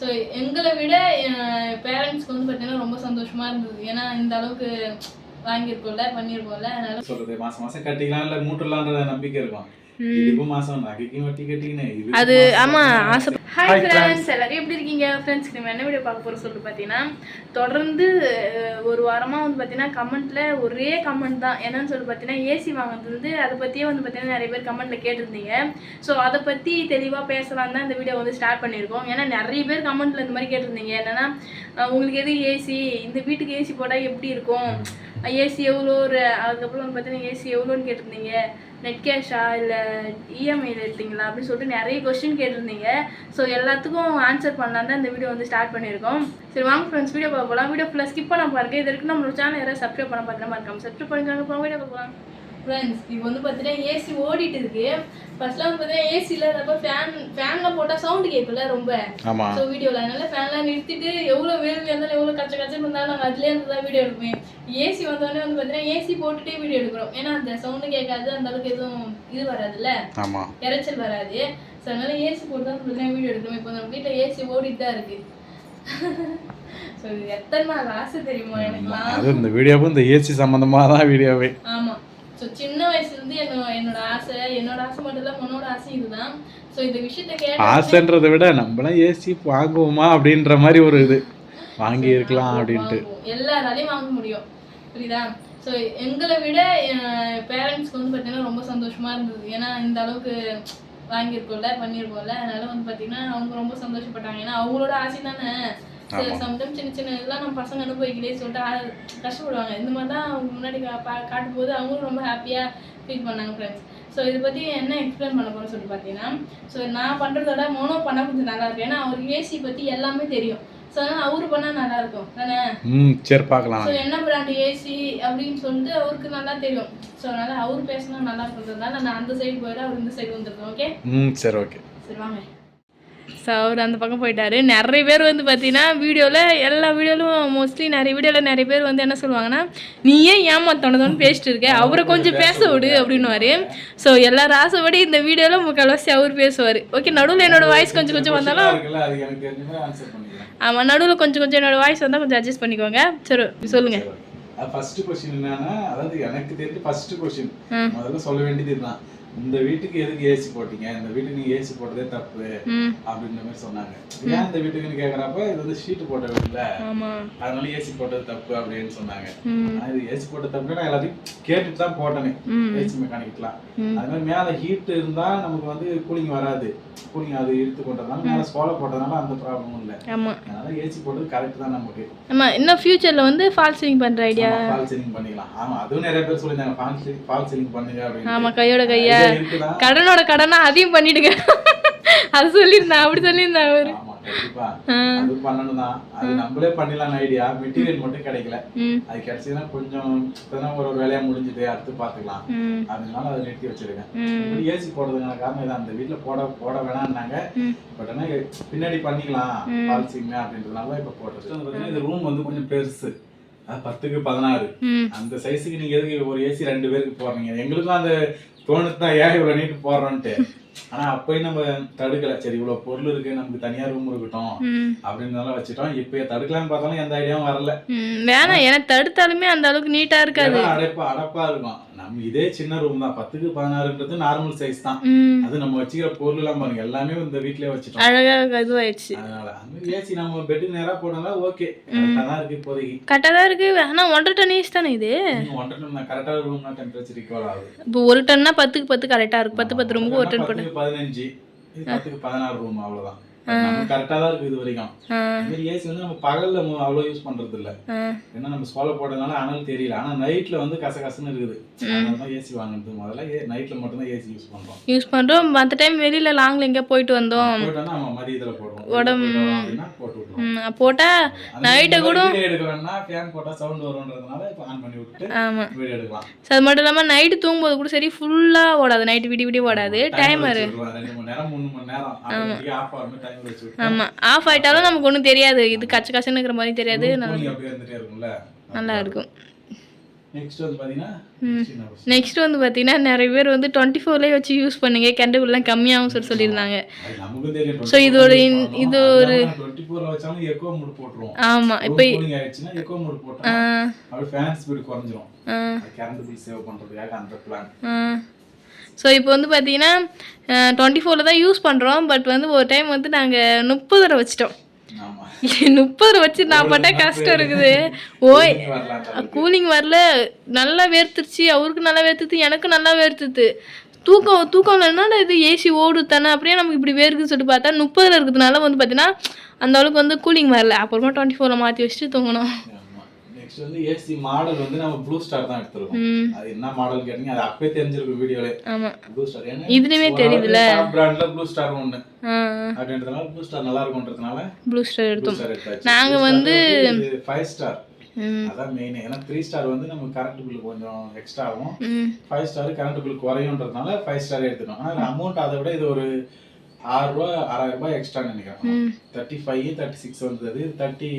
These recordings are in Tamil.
ஸோ எங்களை விட பேரண்ட்ஸ்க்கு வந்து பார்த்தீங்கன்னா ரொம்ப சந்தோஷமா இருந்தது. ஏன்னா இந்த அளவுக்கு வாங்கியிருக்கோம்ல, பண்ணியிருக்கோம்ல. அதனால சொல்றது மாசம் மாசம் கட்டிக்கலாம் இல்லை மூட்டலான்ற நம்பிக்கை இருக்கும். இதுக்கும் மாசம் நகைக்கும் வட்டி கட்டிக்கின்னு அது ஆமா ஆசை. ஹாய் ஃப்ரெண்ட்ஸ், எல்லாரும் எப்படி இருக்கீங்க? ஃப்ரெண்ட்ஸ் நம்ம என்ன வீடியோ பார்க்க போகிறோம் சொல்லிட்டு பார்த்தீங்கன்னா, தொடர்ந்து ஒரு வாரமாக வந்து பார்த்தீங்கன்னா கமெண்ட்டில் ஒரே கமெண்ட் தான். என்னன்னு சொல்லி பார்த்தீங்கன்னா ஏசி வாங்குறது வந்து அதை பற்றியே வந்து பார்த்தீங்கன்னா நிறைய பேர் கமெண்ட்டில் கேட்டிருந்தீங்க. ஸோ அதை பற்றி தெளிவாக பேசலாம் தான் இந்த வீடியோ வந்து ஸ்டார்ட் பண்ணியிருக்கோம். ஏன்னா நிறைய பேர் கமெண்ட்டில் இந்த மாதிரி கேட்டிருந்தீங்க. என்னென்னா உங்களுக்கு எது ஏசி, இந்த வீட்டுக்கு ஏசி போட்டால் எப்படி இருக்கும், ஏசி எவ்வளோ, அதுக்கப்புறம் வந்து பார்த்தீங்கன்னா ஏசி எவ்வளோன்னு கேட்டிருந்தீங்க, நெட் கேஷா இல்லை இஎம்ஐயில் எடுத்தீங்களா அப்படின்னு சொல்லிட்டு நிறைய கொஸ்டின் கேட்டிருந்தீங்க. ஸோ எல்லாத்துக்கும் ஆன்சர் பண்ணலாம் தான் இந்த வீடியோ வந்து ஸ்டார்ட் பண்ணியிருக்கோம். சரி வாங்க ஃப்ரெண்ட்ஸ் வீடியோ பார்க்க போகலாம். வீடியோ ஃபுல்லாக ஸ்கிப் பண்ண பாருங்க. இது வரைக்கும் நம்மளோட சேனல் யாராவது சப்ஸ்கிரைப் பண்ண பார்த்துனா இருக்காங்க, சப்ஸ்கிரைப் பண்ணிக்காங்க. போக வீடியோ பார்க்கலாம். ஃப்ரெண்ட்ஸ் இப்போ வந்து பார்த்தீங்கன்னா ஏசி ஓடிட்டு இருக்கு. ஃபர்ஸ்ட்லாம் வந்து பார்த்தீங்கன்னா ஏசி இல்லாதப்போ ஃபேன்லாம் போட்டால் சவுண்டு கேட்கல ரொம்ப. ஸோ வீடியோவில் அதனால ஃபேன்லாம் நிறுத்திட்டு எவ்வளோ வேர்வை இருந்தாலும் எவ்வளோ கச்ச இருந்தாலும் நாங்கள் அதுலேயே இருந்து தான் வீடியோ எடுப்போம். ஏசி வந்தோடனே வந்து பார்த்தீங்கன்னா ஏசி போட்டுட்டே வீடியோ எடுக்கிறோம். ஏன்னா அந்த சவுண்டு கேட்காது, அந்த அளவுக்கு எதுவும் இது வராதுல்ல, இறைச்சல் வராது. ஸோ அதனால ஏசி போட்டு தான் பார்த்தீங்கன்னா வீடியோ எடுக்கிறோம். இப்போ நம்ம வீட்டில் ஏசி ஓடிட்டு தான் இருக்கு. ஸோ இது எத்தனை நாள் ஆசை தெரியுமா எனக்குலாம். அது இந்த வீடியோவும் இந்த ஏசி சம்மந்தமாக தான் வீடியோவே. ஆமாம். ஸோ சின்ன வயசுலேருந்து என்னோட ஆசை மட்டும் இல்லை, உன்னோட ஆசை இதுதான். ஸோ இந்த விஷயத்த கேட்ட ஆசைன்றதை விட நம்மளாம் ஏசி வாங்குவோமா அப்படின்ற மாதிரி ஒரு இது வாங்கி இருக்கலாம் அப்படின்ட்டு எல்லாராலையும் வாங்க முடியும், புரியுதா? ஸோ எங்களை விட பேரண்ட்ஸ்க்கு வந்து பார்த்தீங்கன்னா ரொம்ப சந்தோஷமா இருந்தது. ஏன்னா இந்த அளவுக்கு வாங்கியிருக்கோம்ல, பண்ணியிருக்கோம்ல. அதனால வந்து பார்த்தீங்கன்னா அவங்க ரொம்ப சந்தோஷப்பட்டாங்க. ஏன்னா அவங்களோட ஆசை தானே. சம்டைம் சின்ன இதெல்லாம் நம்ம பசங்க அனுபவிக்கலே சொல்லிட்டு கஷ்டப்படுவாங்க. இந்த மாதிரி தான் அவங்க முன்னாடி காட்டும் போது அவங்களும் ரொம்ப ஹாப்பியாக ஃபீல் பண்ணாங்க ஃப்ரெண்ட்ஸ். ஸோ இதை பற்றி என்ன எக்ஸ்பிளைன் பண்ண போகிறோம் சொல்லி பார்த்தீங்கன்னா, ஸோ நான் பண்ணுறதோட மோனோ பண்ணால் கொஞ்சம் நல்லா இருக்கும். ஏன்னா அவருக்கு ஏசி பற்றி எல்லாமே தெரியும். ஸோ அதனால் அவரு பண்ணால் நல்லா இருக்கும் தானே. சரி பார்க்கலாம். ஸோ என்ன பிராண்ட் ஏசி அப்படின்னு சொல்லிட்டு அவருக்கு நல்லா தெரியும். ஸோ அதனால் அவர் பேசினா நல்லா இருக்கிறதுனால நான் அந்த சைடு போயிட அவர் இந்த சைடு வந்துருக்கோம். ஓகே சரி ஓகே சரி வாங்க. ஸோ அவர் அந்த பக்கம் போயிட்டாரு. நிறைய பேர் வந்து பார்த்தீங்கன்னா வீடியோவில் எல்லா வீடியோவிலும் மோஸ்ட்லி நிறைய வீடியோவில் நிறைய பேர் வந்து என்ன சொல்லுவாங்கன்னா, நீ ஏன் ஏமாத்தோனதோன்னு பேசிட்டு இருக்க, அவரை கொஞ்சம் பேச விடு அப்படின்னுவாரு. ஸோ எல்லாரும் ஆசைப்படி இந்த வீடியோவில் முக்கால்வாசி அவர் பேசுவார். ஓகே, நடுவில் என்னோட வாய்ஸ் கொஞ்சம் வந்தாலும் ஆமாம், நடுவில் கொஞ்சம் என்னோட வாய்ஸ் வந்தால் கொஞ்சம் அட்ஜஸ்ட் பண்ணிக்கோங்க. சரி சொல்லுங்கள். ஃபர்ஸ்ட் क्वेश्चन என்னன்னா, அதாவது எனக்கு தெரிஞ்ச ஃபர்ஸ்ட் क्वेश्चन முதல்ல சொல்ல வேண்டியது இதுதான். இந்த வீட்டுக்கு எதுக்கு ஏசி போட்டீங்க, இந்த வீட்டுக்கு நீங்க ஏசி போட்டதே தப்பு அப்படின்ற மாதிரி சொன்னாங்க. ஏன் இந்த வீட்டுக்குன்னு கேக்குறப்ப இது வந்து ஷீட் போட்ட வீடு இல்ல, அதனால ஏசி போட்டது தப்பு அப்படின்னு சொன்னாங்க. இது ஏசி போட்ட தப்பு நான் எல்லாத்தையும் கேட்டுட்டு தான் போட்டேனே ஏசி மெக்கானிக்லாம். அது மாதிரி மேல ஹீட் இருந்தா நமக்கு வந்து கூலிங் வராது, கூலிங் அது இழுத்து கொண்டதுனால மேல ஸ்போல போட்டதுனால அந்த ப்ராப்ளமும் இல்லை. அதனால ஏசி போட்டது கரெக்ட் தான் நமக்கு. ஆமா, இன்னும் ஃபியூச்சர்ல வந்து ஃபால் சீலிங் பண்ற ஐடியா, ஃபால் சீலிங் பண்ணிக்கலாம். ஆமா, அதுவும் நிறைய பேர் சொல்லிருந்தாங்க ஃபால் சீலிங் பண்ணுங்க அப்படின்னு. ஆமா, கையோட கையா கடனோட கடனா அதையும் பண்ணிடுங்க அது சொல்லியிருந்தேன், அப்படி சொல்லியிருந்தேன் அவரு. கண்டிப்பா அது பண்ணணும் தான். அது நம்மளே பண்ணிடலாம் ஐடியா. மெட்டீரியல் மட்டும் கிடைக்கல. அது கிடைச்சதுன்னா கொஞ்சம் ஒரு வேலையா முடிஞ்சுட்டு அடுத்து பாத்துக்கலாம். அதனால அதை நிறுத்தி வச்சிருக்கேன். ஏசி போடுறதுக்கான காரணம் இதான். அந்த வீட்டுல போட வேணாம்னாங்க. பட் ஆனா பின்னாடி பண்ணிக்கலாம் பால்சிங்க அப்படின்றதுனால இப்ப போட்டுருக்கு. இந்த ரூம் வந்து கொஞ்சம் பெருசு, 10க்கு 16 அந்த சைஸுக்கு நீங்க எதுக்கு ஒரு ஏசி 2 பேருக்கு போடுறீங்க? எங்களுக்கும் அந்த தோணுதான் ஏன் இவ்வளவு நீட்டு போடுறோன்ட்டு. ஆனா அப்பயும் நம்ம தடுக்கல. சரி இவ்வளவு பொருள் இருக்கு, நமக்கு தனியா ரூம் இருக்கட்டும் அப்படின்னு வச்சுட்டோம். இப்ப தடுக்கலாம்னு பார்த்தாலும் எந்த ஐடியாவும் வரல. வேணாம், ஏன்னா தடுத்தாலுமே அந்த அளவுக்கு நீட்டா இருக்காது, அடப்பா இருக்கும். நம்ம இதே சின்ன ரூம் தான், 10க்கு 16ன்றது நார்மல் சைஸ் தான். அது நம்ம வச்சுக்கிற பொருள் எல்லாம் பாருங்க எல்லாமே இந்த வீட்லயே வச்சுட்டோம், அழகா இதுவாயிடுச்சு. அதனால அந்த ஏசி நம்ம பெட்டுக்கு நேரா போட்டா ஓகே, கரெக்டா தான் இருக்கு. இப்போதைக்கு கரெக்டா தான் இருக்கு. ஆனா 1.5 டன் ஏசி தானே இது. 1.5 டன் கரெக்டா ரூம்னா டெம்பரேச்சர் ஈக்குவல் ஆகுது. இப்போ 1 டன்னா 10க்கு 10 கரெக்டா இருக்கு. 10 ரூமுக்கு 1 டன் போட்டு 15, 10க்கு 16 ரூம் அவ்வளவுதான். கரெக்டா தான் இருக்கு இது வரைக்கும். ஏசி வந்து நம்ம பகல்ல அவ்வளவு யூஸ் பண்றது இல்ல, ஏன்னா நம்ம சோலை போட்டதுனால அனல் தெரியல. ஆனா நைட்ல வந்து கசகசன்னு இருக்குது. அதனாலதான் ஏசி வாங்குறது. முதல்ல நைட்ல மட்டும் தான் ஏசி யூஸ் பண்றோம். மத்த டைம் வெளியில லாங்ல எங்க போயிட்டு வந்தோம், நம்ம மதியத்துல போடுவோம். உடம்பு போட்டா நைட்டு கூட எடுக்கறோம்னா ஃபேன் போட்டா சவுண்ட் வரும்ன்றதுனால இப்ப ஆன் பண்ணி விட்டு வீடியோ எடுக்கலாம். அது மட்டும் இல்லாம நைட் தூங்கும்போது கூட சரி ஃபுல்லா ஓடாது, நைட் விடிய ஓடாது. டைமர் 2 மணி நேரம் 3 மணி நேரம் அப்படியே ஆஃப் ஆகும். ஆமா, ஆஃப் ஆயிட்டாலும் நமக்கு ஒன்றும் தெரியாது. இது கச்ச கச்சன்னு இருக்கிற மாதிரி தெரியாது, நல்லா இருக்கும். நெக்ஸ்ட் வந்து பாத்தீங்கன்னா நெக்ஸ்ட் வந்து பார்த்தீங்கன்னா நிறைய பேர் வந்து 24லேயே வச்சு யூஸ் பண்ணுங்க கரண்ட் கம்மியாகும் சொல்லியிருந்தாங்க. அது நமக்கு தெரியும். ஸோ இது ஒரு 24ல வச்சாலும் எக்கோ மோட் போட்டுருவோம். ஆமாம் இப்போ கூலிங் ஆயிடுச்சுன்னா எக்கோ மோட் போட்டா அப்படியே ஃபேன் ஸ்பீடு குறைஞ்சிரும். கரண்ட் பில் சேவ் பண்றதுக்காக அந்த பிளான். ஸோ இப்போ வந்து பார்த்தீங்கன்னா 24ல் தான் யூஸ் பண்ணுறோம். பட் வந்து ஒரு டைம் வந்து நாங்கள் 30 வச்சிட்டோம். 30 வச்சு நான் பட்ட கஷ்டம் இருக்குது. ஓய் கூலிங் வரல, நல்லா வேர்த்துருச்சு, அவருக்கு நல்லா வேர்த்துது, எனக்கு நல்லா வேர்த்துது. தூக்கம் என்னடா இது ஏசி ஓடு தானே அப்படியே நமக்கு இப்படி வேர்க்குன்னு சொல்லிட்டு பார்த்தா 30ல் இருக்கிறதுனால வந்து பார்த்தீங்கன்னா அந்த அளவுக்கு வந்து கூலிங் வரல. அப்புறமா 24ல் மாற்றி வச்சுட்டு தூங்கணும். நெக்ஸ்ட் வந்து ஏசி மாடல் வந்து நம்ம ப்ளூ ஸ்டார் தான் எடுத்துருக்கோம். அது என்ன மாடல் கேட்டீங்க, அது அப்பவே தெரிஞ்சிருக்கும் வீடியோல. ஆமா ப்ளூ ஸ்டார் ஏன்னா இதுலயே தெரியுதுல டாப் பிராண்ட்ல ப்ளூ ஸ்டார் ஒன்னு. அப்படின்றதுனால ப்ளூ ஸ்டார் நல்லா இருக்கும்ன்றதுனால ப்ளூ ஸ்டார் எடுத்தோம். நாங்க வந்து 5 ஸ்டார் அதான் மெயின். ஏன்னா 3 ஸ்டார் வந்து நம்ம கரண்ட் பில் கொஞ்சம் எக்ஸ்ட்ரா ஆகும். 5 ஸ்டார் கரண்ட் பில் குறையும்ன்றதுனால 5 ஸ்டார் எடுத்துட்டோம். ஆனா அமௌண்ட் அதை விட இது ஒரு 6 ரூபாய் 6000 ரூபாய் எக்ஸ்ட்ரா நினைக்கிறேன். 35 36 வந்தது, 30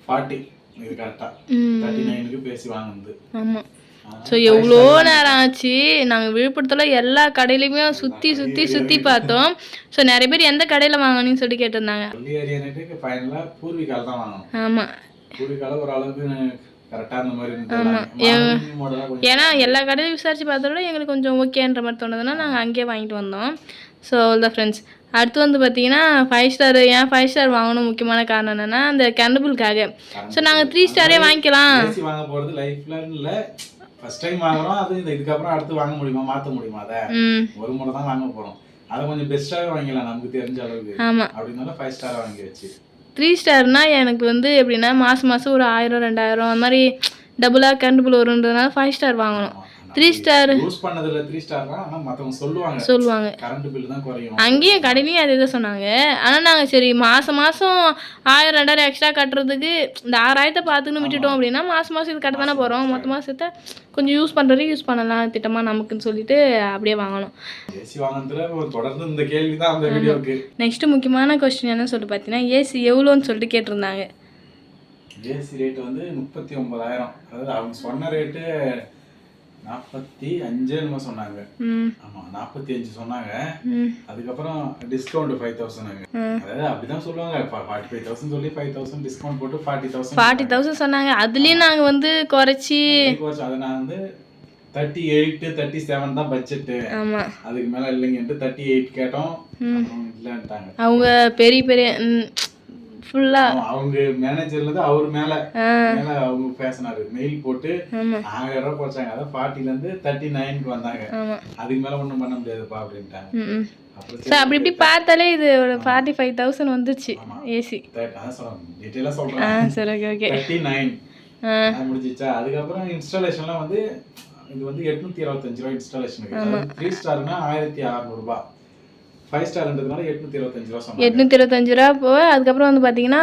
40 இது கரெக்டா 39க்கு பேசி வாங்குனது. ஆமா. ஸோ எவ்வளோ நேரம் ஆச்சு. நாங்கள் விழுப்புரத்தில் எல்லா கடையிலையுமே சுற்றி பார்த்தோம். ஸோ நிறைய பேர் எந்த கடையில் வாங்கணும்னு சொல்லி கேட்டிருந்தாங்க. ஃபைனலாக பூர்விகால தான் வாங்கணும். ஆமாம் பூர்விகால ஓரளவுக்கு கரெக்டாக அந்த மாதிரி ஆமாம். ஏன்னா எல்லா கடையிலும் விசாரித்து பார்த்தோட எங்களுக்கு கொஞ்சம் ஓகேன்ற மாதிரி தோணுதுன்னா நாங்கள் அங்கேயே வாங்கிட்டு வந்தோம். ஸோ அவ்வளோதான் ஃப்ரெண்ட்ஸ். அடுத்து வந்து பார்த்தீங்கன்னா 5 ஸ்டார். ஏன் 5 ஸ்டார் வாங்கணும் முக்கியமான காரணம் என்னென்னா அந்த கரண்ட். ஸோ நாங்கள் 3 ஸ்டாரே வாங்கிக்கலாம். வாங்க போகிறது லைஃப்ல இல்லை, ஃபர்ஸ்ட் டைம் வாங்குறோம். அது இதுக்கப்புறம் அடுத்து வாங்க முடியுமா, மாற்ற முடியுமா? அதை ஒரு முறை தான் வாங்க போகிறோம். அதை கொஞ்சம் பெஸ்ட்டாகவே வாங்கிக்கலாம் நமக்கு தெரிஞ்ச அளவுக்கு. ஆமாம், அப்படின்னால 5 ஸ்டார் வாங்கி வச்சு 3 ஸ்டார்னா எனக்கு வந்து எப்படின்னா மாதம் ஒரு 1000 2000 அந்த மாதிரி டபுளாக கரண்ட் பில் வருன்றதுனால 5 ஸ்டார் வாங்கணும். 3 ஸ்டார் யூஸ் பண்ணதுல 3 ஸ்டார் தான். ஆனா மத்தவங்க சொல்லுவாங்க கரண்ட் பில் தான் குறையும். அங்கேயும் கடையிலயும் அதே தான் சொன்னாங்க. ஆனா நாங்க சரி மாசம் 1000 2000 எக்ஸ்ட்ரா கட்டுறதுக்கு இந்த 6000 பார்த்துன்னு விட்டுட்டோம் அப்படின்னா மாசம் இது கட்ட தானே போறோம். மொத்தமா சேர்த்தா கொஞ்சம் யூஸ் பண்றது யூஸ் பண்ணலாம் திட்டமா நமக்குன்னு சொல்லிட்டு அப்படியே வாங்கணும். ஏசி வாங்குறதுல தொடர்ந்து இந்த கேள்வி தான் அந்த வீடியோக்கு. நெக்ஸ்ட் முக்கியமான क्वेश्चन என்னன்னு சொல்லிட்டு பார்த்தீங்கன்னா ஏசி எவ்வளோன்னு சொல்லிட்டு கேட்டிருந்தாங்க. ஏசி ரேட் வந்து 39000. அதாவது அவங்க சொன்ன ரேட்டு 45 சொன்னாங்க. ஆமா 45 சொன்னாங்க. அதுக்கப்புறம் டிஸ்கவுண்ட் 5000. அதாவது அப்படிதான் சொல்லுவாங்க. 45000 சொல்லி 5000 டிஸ்கவுண்ட் போட்டு 40000 சொன்னாங்க. அதுலயும் நாங்க வந்து குறைச்சி அதை நான் வந்து 38 37 தான் பட்ஜெட். ஆமா அதுக்கு மேல இல்லைங்கன்ட்டு 38 கேட்டோம். இல்லன்ட்டாங்க. அவங்க பெரிய ஃபுல்லா அவங்க மேனேஜர்ல இருந்து அவர் மேல அவங்க பேசினாரு. மெயில் போட்டு 1000 ரூபாய் குறைச்சாங்க. அதான் 40ல இருந்து 39க்கு வந்தாங்க. அதுக்கு மேல ஒண்ணும் பண்ண முடியாதுப்பா அப்படின்ட்டாங்க. அப்படி இப்படி பார்த்தாலே இது ஒரு 45000 வந்துச்சு ஏசி. அதான் சொல்றேன் டீடைலா சொல்றேன். சரி ஓகே 39 முடிஞ்சிச்சா. அதுக்கப்புறம் இன்ஸ்டாலேஷன்லாம் வந்து இது வந்து 825 ரூபாய் இன்ஸ்டாலேஷனுக்கு. 3 ஸ்டார்னா 1600 ரூபாய். 5 ஸ்டார்ன்றதுனால 825 ரூபாய் சொன்னாங்க. 825 ரூபாய் போக அதுக்கப்புறம் வந்து பார்த்தீங்கன்னா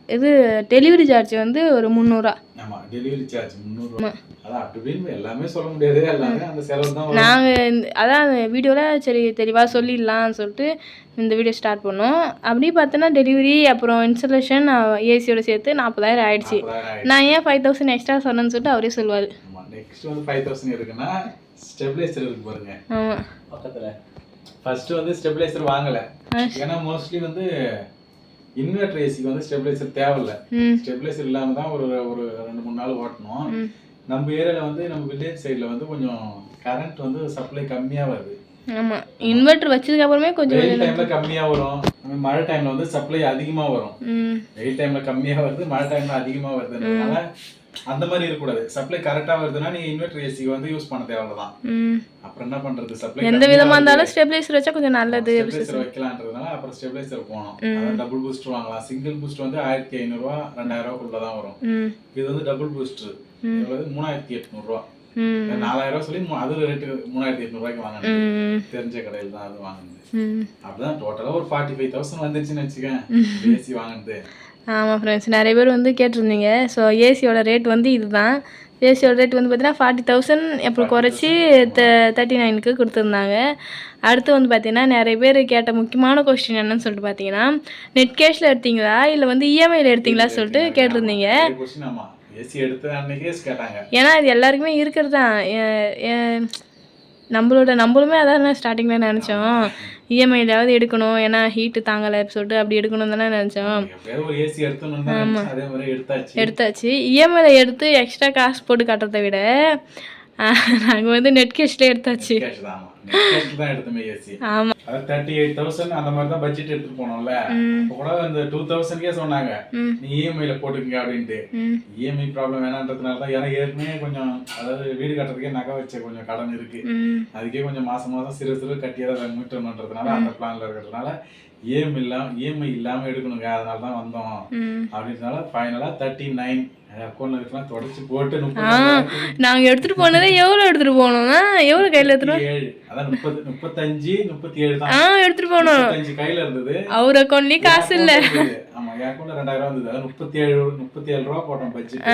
இது டெலிவரி சார்ஜ் வந்து ஒரு 300. ஆமா டெலிவரி சார்ஜ் 300. அதான் அப்படின்னு எல்லாமே சொல்ல முடியாது. எல்லாமே அந்த செலவு தான். நாங்கள் அதான் வீடியோவில் சரி தெளிவாக சொல்லிடலாம்னு சொல்லிட்டு இந்த வீடியோ ஸ்டார்ட் பண்ணோம். அப்படி பார்த்தோன்னா டெலிவரி அப்புறம் இன்ஸ்டலேஷன் ஏசியோட சேர்த்து 40000 ஆயிடுச்சு. நான் ஏன் 5000 எக்ஸ்ட்ரா சொன்னேன்னு சொல்லிட்டு அவரே சொல்லுவார். நெக்ஸ்ட் வந்து 5000 இருக்குன்னா ஸ்டெபிலைசர் இருக்கு பாருங்க. ஆமாம் பக்கத்தில் ஃபர்ஸ்ட் வந்து ஸ்டெபிலைசர் வாங்கல. ஏன்னா மோஸ்ட்லி வந்து இன்வெர்டர் ஏசிக்கு வந்து ஸ்டெபிலைசர் தேவையில்ல. ஸ்டெபிலைசர் இல்லாம தான் ஒரு 2-3 நாள் ஓட்டணும். நம்ம ஏரியால வந்து நம்ம வில்லேஜ் சைடுல வந்து கொஞ்சம் கரண்ட் வந்து சப்ளை கம்மியா வருது. ஆமா இன்வெர்டர் வச்சதுக்கு அப்புறமே கொஞ்சம் வெயில் டைம்ல கம்மியா வரும். மழை டைம்ல வந்து சப்ளை அதிகமா வரும். வெயில் டைம்ல கம்மியா வருது, மழை டைம்ல அதிகமா வருதுன்றதுனால அந்த மாதிரி இருக்க கூடாது. சப்ளை கரெக்டா வருதுன்னா நீ இன்வெர்டர் ஏசி வந்து யூஸ் பண்ண தேவைதான். அப்புறம் என்ன பண்றது, சப்ளை எந்த விதமா இருந்தாலும் ஸ்டெபிலைசர் வச்சா கொஞ்சம் நல்லது. ஸ்டெபிலைசர் வைக்கலாம்ன்றதுனால அப்புறம் ஸ்டெபிலைசர் போனோம். அதான் டபுள் பூஸ்டர் வாங்கலாம். சிங்கிள் பூஸ்டர் வந்து 1500 ரூபாய் 2000 ரூபாய்க்குள்ள தான் வரும். இது வந்து டபுள் பூஸ்டர் எவ்வளவு 3800 ரூபாய். 4000 ரூபாய் சொல்லி அது ரேட்டு 3800 ரூபாய்க்கு வாங்கினேன். தெரிஞ்ச கடையில் தான் அது வாங்கினது. அப்படிதான் டோட்டலா ஒரு 45000 வந்துச்சுன்னு வச்சுக்கேன் ஏசி வாங்கினது. ஆமாம் ஃப்ரெண்ட்ஸ் நிறைய பேர் வந்து கேட்டிருந்தீங்க. ஸோ ஏசியோட ரேட் வந்து இதுதான். ஏசியோட ரேட் வந்து பார்த்தீங்கன்னா 40000 அப்புறம் குறைச்சி 39க்கு கொடுத்துருந்தாங்க. அடுத்து வந்து பார்த்தீங்கன்னா நிறைய பேர் கேட்ட முக்கியமான கொஸ்டின் என்னன்னு சொல்லிட்டு பார்த்தீங்கன்னா நெட் கேஷில் எடுத்தீங்களா இல்லை வந்து இஎம்ஐயில் எடுத்தீங்களா சொல்லிட்டு கேட்டிருந்தீங்க. ஏசி எடுத்து அன்னைக்கே கேட்டாங்க. ஏன்னா இது எல்லாருக்குமே இருக்கிறது தான். நம்மளுமே அதான் ஸ்டார்டிங்கில் நினச்சோம், இஎம்ஐலாவது எடுக்கணும், ஏன்னா ஹீட்டு தாங்கலை சொல்லிட்டு அப்படி எடுக்கணும் தானே நினச்சோம். ஒரு ஏசி எடுத்தோம்னு அதே மாதிரி எடுத்தாச்சு. இஎம்ஐல எடுத்து எக்ஸ்ட்ரா காசு போட்டு கட்டுறதை விட நாங்கள் வந்து நெட் கேஷ்லேயே எடுத்தாச்சு. ஆமாம், 38,000 அந்த மாதிரி தான் பட்ஜெட் எடுத்துட்டு போனோம்ல. இப்போ கூட இந்த 2,000 சொன்னாங்க நீ இஎம்ஐல போட்டுக்கங்க அப்படின்ட்டு. இஎம்ஐ ப்ராப்ளம் வேணான்றதுனால தான், ஏன்னா ஏற்கனவே கொஞ்சம் அதாவது வீடு கட்டுறதுக்கே நகை வச்ச கொஞ்சம் கடன் இருக்கு. அதுக்கே கொஞ்சம் மாசம் மாசம் சிறு கட்டியாதான் மீட்டணுன்றதுனால அந்த பிளான்ல இருக்கிறதுனால இஎம்ஐ இல்லாம எடுக்கணுங்க, அதனால தான் வந்தோம் அப்படின்றதுனால ஃபைனலா 39 அக்கௌண்ட்ல இருக்கலாம் தொடச்சு போட்டு. நாங்க எடுத்துட்டு போனதே எவ்வளவு எடுத்துட்டு போனோம்னா, எவ்வளவு கையில எடுத்துட்டு 37 தான் எடுத்துட்டு போனோம். 35 கையில இருந்தது. அவர் அக்கௌண்ட்லயே காசு இல்ல. ஆமா, என் அக்கௌண்ட்ல 2000 இருந்தது. அது 37 ரூபா போட்டோம் பட்ஜெட்.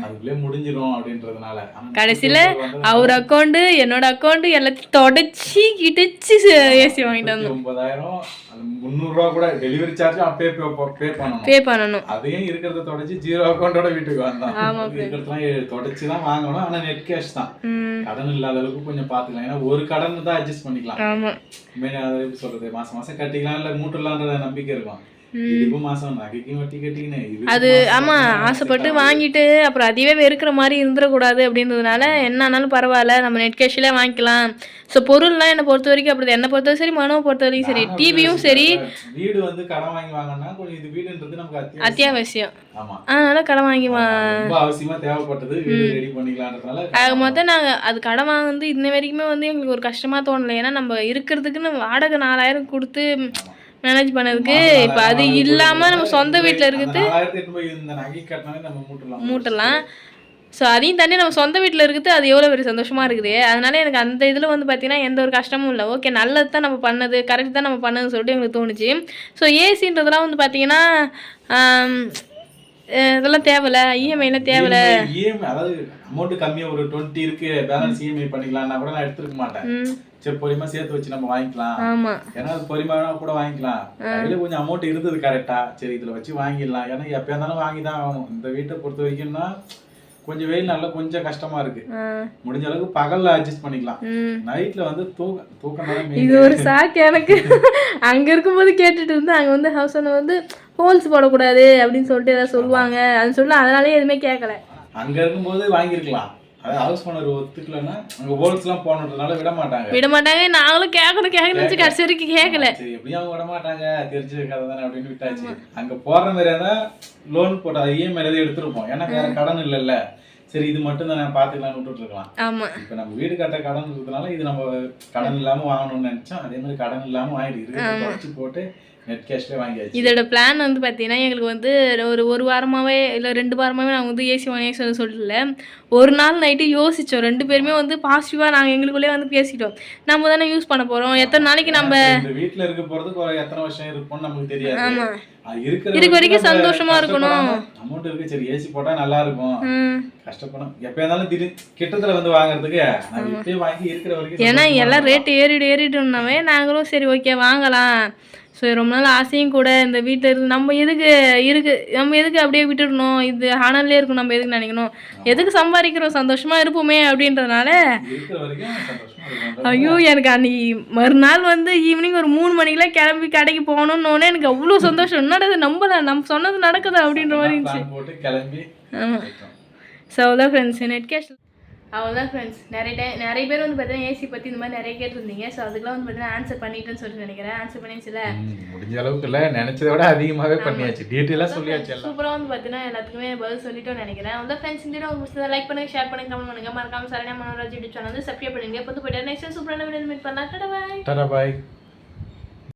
அதுக்குள்ளே முடிஞ்சிரும் அப்படின்றதுனால கடைசியில அவர் அக்கௌண்ட் என்னோட அக்கௌண்ட் எல்லாத்தையும் தொடச்சி கிடச்சி ஏசி வாங்கிட்டு வந்தோம். 9,000 300 ரூபா கூட டெலிவரி சார்ஜ் பே பண்ணணும். அதையும் இருக்கிறத தொடச்சி 0 அக்கௌண்டோட வீட்டுக்கு வந்தோம். இருக்கிறதுலாம் தொடச்சி தான் வாங்கணும். ஆனா நெட் கேஷ் தான். கடன் இல்லாத அளவுக்கு கொஞ்சம் பாத்துக்கலாம். ஏன்னா ஒரு கடன் தான் அட்ஜஸ்ட் பண்ணிக்கலாம். எப்படி சொல்றது, மாசம் மாசம் கட்டிக்கலாம், இல்ல மூட்டலான்ற நம்பிக்கை இருக்கும். அது ஆமா, ஆசைப்பட்டு வாங்கிட்டு அப்புறம் அதுவே வெறுக்கிற மாதிரி இருந்துடக்கூடாது அப்படின்றதுனால என்ன ஆனாலும் பரவாயில்ல, நம்ம நெட் கேஷ்ல வாங்கிக்கலாம். ஸோ பொருள்லாம் என்னை பொறுத்த வரைக்கும் அப்படி, என்னை பொறுத்த சரி, மனோவை பொறுத்த வரைக்கும் சரி, டிவியும் சரி. வீடு வந்து கடன் வாங்கி வாங்கினா கொஞ்சம் இது வீடுன்றது நமக்கு அத்தியாவசியம். அதனால கடன் வாங்கி அவசியமா தேவைப்பட்டது, ரெடி பண்ணிக்கலாம்ன்றதுனால ஆக மொத்தம் நாங்கள் அது கடன் வாங்குறது இன்ன வரைக்குமே வந்து எங்களுக்கு ஒரு கஷ்டமா தோணலை. ஏன்னா நம்ம இருக்கிறதுக்குன்னு வாடகை 4000 கொடுத்து மேனேஜ் பண்ணதுக்கு, இப்போ அது இல்லாமல் நம்ம சொந்த வீட்டில் இருக்குது மூட்டலாம். ஸோ அதையும் தாண்டி நம்ம சொந்த வீட்டில் இருக்குது, அது எவ்வளோ பெரிய சந்தோஷமாக இருக்குது. அதனால எனக்கு அந்த இதில் வந்து பார்த்தீங்கன்னா எந்த ஒரு கஷ்டமும் இல்லை. ஓகே, நல்லது தான் நம்ம பண்ணது, கரெக்ட் தான் நம்ம பண்ணதுன்னு சொல்லிட்டு எங்களுக்கு தோணுச்சு. ஸோ ஏசின்றதுலாம் வந்து பார்த்தீங்கன்னா இதெல்லாம் தேவையில்ல, இஎம்ஐலாம் தேவையில்ல. இஎம்ஐ அதாவது அமௌண்ட் கம்மியாக ஒரு 20 இருக்கு, பேலன்ஸ் இஎம்ஐ பண்ணிக்கலாம்னா கூட நான் எடுத்துருக்க மாட்டேன். சரி, பொறுமையா சேர்த்து வச்சு நம்ம வாங்கிக்கலாம். ஏன்னா அது பொறுமையா கூட வாங்கிக்கலாம். கையில கொஞ்சம் அமௌண்ட் இருந்தது கரெக்டா, சரி இதுல வச்சு வாங்கிடலாம். ஏன்னா எப்பயா இருந்தாலும் வாங்கிதான் ஆகணும். இந்த வீட்டை பொறுத்த வரைக்கும்னா கொஞ்சம் வெயில் நல்லா கொஞ்சம் கஷ்டமா இருக்கு. முடிஞ்ச அளவுக்கு பகல்ல அட்ஜஸ்ட் பண்ணிக்கலாம். நைட்ல வந்து தூக்கம் இது ஒரு சாக்கு எனக்கு. அங்க இருக்கும்போது கேட்டுட்டு இருந்தேன், அங்க வந்து ஹவுஸ் ஓனர் வந்து ஹோல்ஸ் போடக்கூடாது அப்படின்னு சொல்லிட்டு ஏதாவது சொல்லுவாங்க, அது சொல்ல அதனாலே எதுவுமே கேட்கல. அங்க இருக்கும்போது வாங்கிருக்கலாம். அதாவது ஹவுஸ் ஓனர் ஒத்துக்கலன்னா அங்க ஹோல்ஸ்லாம் போனதுனால விட மாட்டாங்க. நாங்களும் கேட்கணும் கடைசி வரைக்கும் கேட்கல. சரி, எப்படியும் அவங்க விட மாட்டாங்க, தெரிஞ்ச கதை தானே அப்படின்னு விட்டாச்சு. அங்க போற மாதிரியா தான் லோன் போட்டா இஎம்ஐ எடுத்துருப்போம். ஏன்னா வேற கடன் இல்லைல்ல, சரி இது மட்டும் தான் நான் பாத்துக்கலாம்னு விட்டுட்டு இருக்கலாம். இப்ப நம்ம வீடு கட்ட கடன் இருக்கிறதுனால இது நம்ம கடன் இல்லாம வாங்கணும்னு நினைச்சோம். அதே மாதிரி கடன் இல்லாம வாங்கிட்டு போட்டு நெட் கேஷ்ல வாங்கியாச்சு. இதோட பிளான் வந்து பார்த்தீங்கன்னா எங்களுக்கு வந்து ஒரு வாரமாகவே இல்லை 2 வாரமாகவே நாங்கள் வந்து ஏசி வாங்கி சொல்லல. ஒரு நாள் நைட்டு யோசித்தோம், 2 பேருமே வந்து பாசிட்டிவாக நாங்கள் எங்களுக்குள்ளே வந்து பேசிட்டோம். நம்ம தானே யூஸ் பண்ண போகிறோம், எத்தனை நாளைக்கு நம்ம வீட்டில் இருக்க போகிறதுக்கு எத்தனை வருஷம் இருப்போம்னு நமக்கு தெரியாது. ஆமாம், இருக்க வரைக்கும் சந்தோஷமா இருக்கணும். அமௌண்ட் இருக்கு, சரி ஏசி போட்டா நல்லா இருக்கும், கஷ்டப்படும் எப்ப இருந்தாலும் திடீர் கிட்டத்துல வந்து வாங்குறதுக்கு நான் இப்பயே வாங்கி இருக்கிற வரைக்கும். ஏன்னா எல்லாம் ரேட்டு ஏறிடுனாவே நாங்களும் சரி ஓகே வாங்கலாம். ஸோ ரொம்ப நாள் ஆசையும் கூட, இந்த வீட்டில் இருந்து நம்ம எதுக்கு அப்படியே விட்டுடணும், இது ஹானல்லே இருக்கும், நம்ம எதுக்கு நினைக்கணும், எதுக்கு சம்பாதிக்கிறோம், சந்தோஷமா இருப்போமே அப்படின்றதுனால. ஐயோ, எனக்கு அன்னைக்கு மறுநாள் வந்து ஈவினிங் ஒரு 3 மணிக்கெல்லாம் கிளம்பி கடைக்கு போகணும்னு எனக்கு அவ்வளோ சந்தோஷம். என்னடா நம்ம சொன்னது நடக்குது அப்படின்ற மாதிரி இருந்துச்சு. ஆமாம். ஸோ அவ்வளோதான் ஃப்ரெண்ட்ஸ், நெட் கேஷ் அவ்வளோதான் ஃப்ரெண்ட்ஸ். நிறைய பேர் வந்து பார்த்தீங்கன்னா ஏசி பற்றி இந்த மாதிரி நிறைய கேட்டிருந்தீங்க. ஸோ அதுக்கெல்லாம் வந்து பார்த்தீங்கன்னா ஆன்சர் பண்ணிட்டேன்னு சொல்லிட்டு நினைக்கிறேன். ஆன்சர் பண்ணிச்சுல முடிஞ்ச அளவுக்கு இல்லை, நினைச்சதை விட அதிகமாகவே பண்ணியாச்சு, டீட்டெயிலாக சொல்லியாச்சு. சூப்பராக வந்து பார்த்தீங்கன்னா எல்லாத்துக்குமே பதில் சொல்லிட்டோன்னு நினைக்கிறேன். அவ்வளோ ஃப்ரெண்ட்ஸ், இந்த உங்களுக்கு லைக் பண்ணுங்க, ஷேர் பண்ணுங்க, கமெண்ட் பண்ணுங்க, மறக்காம சரண்யா மனோராஜ் யூடியூப் சேனல் வந்து சப்ஸ்கிரைப் பண்ணுங்க. புது போய்ட்டு நெக்ஸ்ட் சூப்பரான வீடியோ மீட் பண்ணலாம். டாடா பாய்.